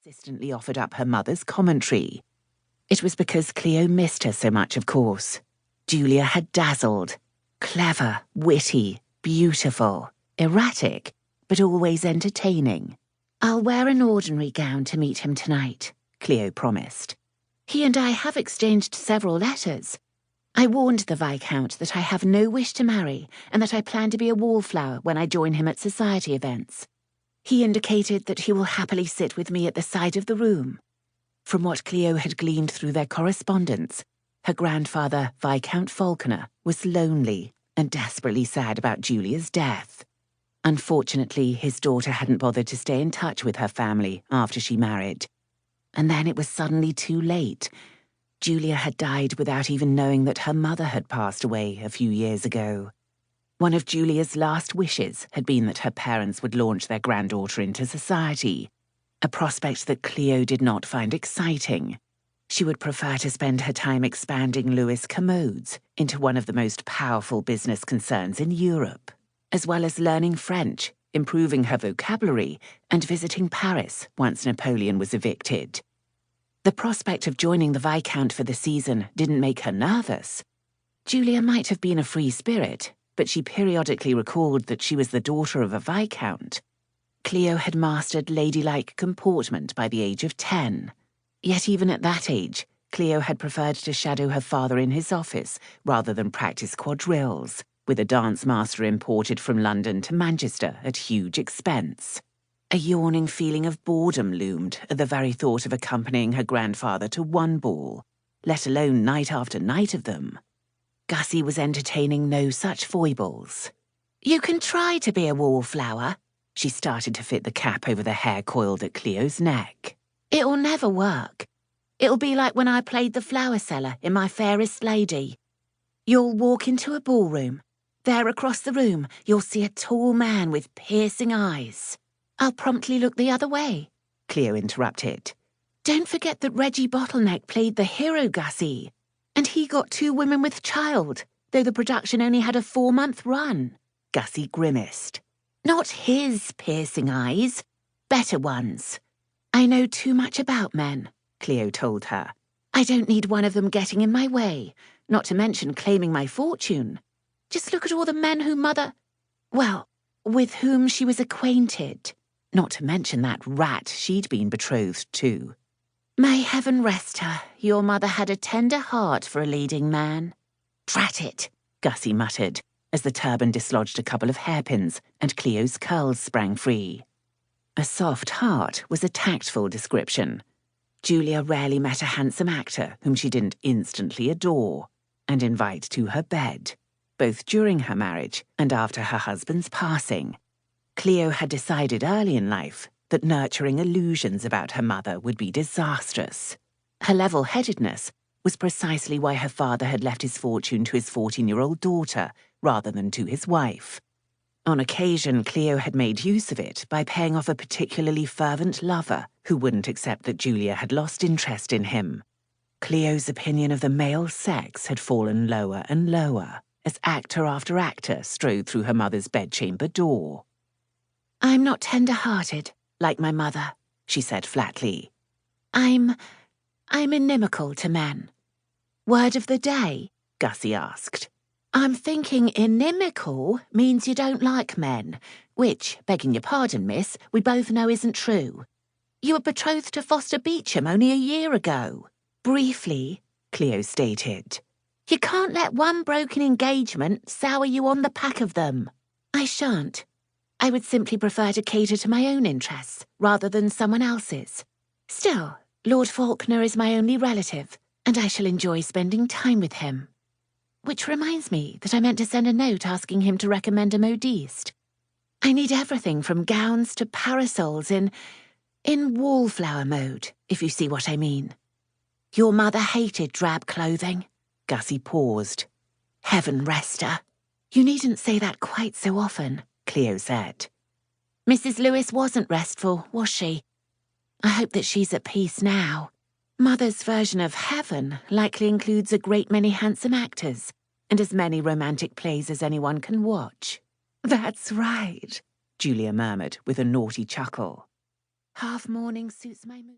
Consistently offered up her mother's commentary. It was because Cleo missed her so much, of course. Julia had dazzled. Clever, witty, beautiful, erratic, but always entertaining. "I'll wear an ordinary gown to meet him tonight," Cleo promised. "He and I have exchanged several letters. I warned the Viscount that I have no wish to marry and that I plan to be a wallflower when I join him at society events. He indicated that he will happily sit with me at the side of the room." From what Cleo had gleaned through their correspondence, her grandfather, Viscount Falconer, was lonely and desperately sad about Julia's death. Unfortunately, his daughter hadn't bothered to stay in touch with her family after she married. And then it was suddenly too late. Julia had died without even knowing that her mother had passed away a few years ago. One of Julia's last wishes had been that her parents would launch their granddaughter into society, a prospect that Cleo did not find exciting. She would prefer to spend her time expanding Lewis commodes into one of the most powerful business concerns in Europe, as well as learning French, improving her vocabulary, and visiting Paris once Napoleon was evicted. The prospect of joining the Viscount for the season didn't make her nervous. Julia might have been a free spirit, but she periodically recalled that she was the daughter of a Viscount. Cleo had mastered ladylike comportment by the age of 10. Yet even at that age, Cleo had preferred to shadow her father in his office rather than practice quadrilles, with a dance master imported from London to Manchester at huge expense. A yawning feeling of boredom loomed at the very thought of accompanying her grandfather to one ball, let alone night after night of them. Gussie was entertaining no such foibles. "You can try to be a wallflower." She started to fit the cap over the hair coiled at Cleo's neck. "It'll never work. It'll be like when I played the flower seller in My Fairest Lady. You'll walk into a ballroom. There across the room, you'll see a tall man with piercing eyes." "I'll promptly look the other way," Cleo interrupted. "Don't forget that Reggie Bottleneck played the hero, Gussie. And he got 2 women with child, though the production only had a 4-month run." Gussie grimaced. "Not his piercing eyes. Better ones." "I know too much about men," Cleo told her. "I don't need one of them getting in my way, not to mention claiming my fortune. Just look at all the men with whom she was acquainted. Not to mention that rat she'd been betrothed to." "May heaven rest her. Your mother had a tender heart for a leading man." "Drat it," Gussie muttered, as the turban dislodged a couple of hairpins and Cleo's curls sprang free. A soft heart was a tactful description. Julia rarely met a handsome actor whom she didn't instantly adore and invite to her bed, both during her marriage and after her husband's passing. Cleo had decided early in life that nurturing illusions about her mother would be disastrous. Her level-headedness was precisely why her father had left his fortune to his 14-year-old daughter rather than to his wife. On occasion, Cleo had made use of it by paying off a particularly fervent lover who wouldn't accept that Julia had lost interest in him. Cleo's opinion of the male sex had fallen lower and lower as actor after actor strode through her mother's bedchamber door. "I'm not tender-hearted, like my mother," she said flatly. I'm inimical to men." "Word of the day?" Gussie asked. "I'm thinking inimical means you don't like men, which, begging your pardon, miss, we both know isn't true. You were betrothed to Foster Beecham only a year ago." "Briefly," Cleo stated. "You can't let one broken engagement sour you on the pack of them." "I shan't. I would simply prefer to cater to my own interests rather than someone else's. Still, Lord Falconer is my only relative, and I shall enjoy spending time with him. Which reminds me that I meant to send a note asking him to recommend a modiste. I need everything from gowns to parasols in wallflower mode, if you see what I mean." "Your mother hated drab clothing." Gussie paused. "Heaven rest her." "You needn't say that quite so often," Cleo said. "Mrs. Lewis wasn't restful, was she? I hope that she's at peace now. Mother's version of heaven likely includes a great many handsome actors and as many romantic plays as anyone can watch." "That's right," Julia murmured with a naughty chuckle. Half mourning suits my mood.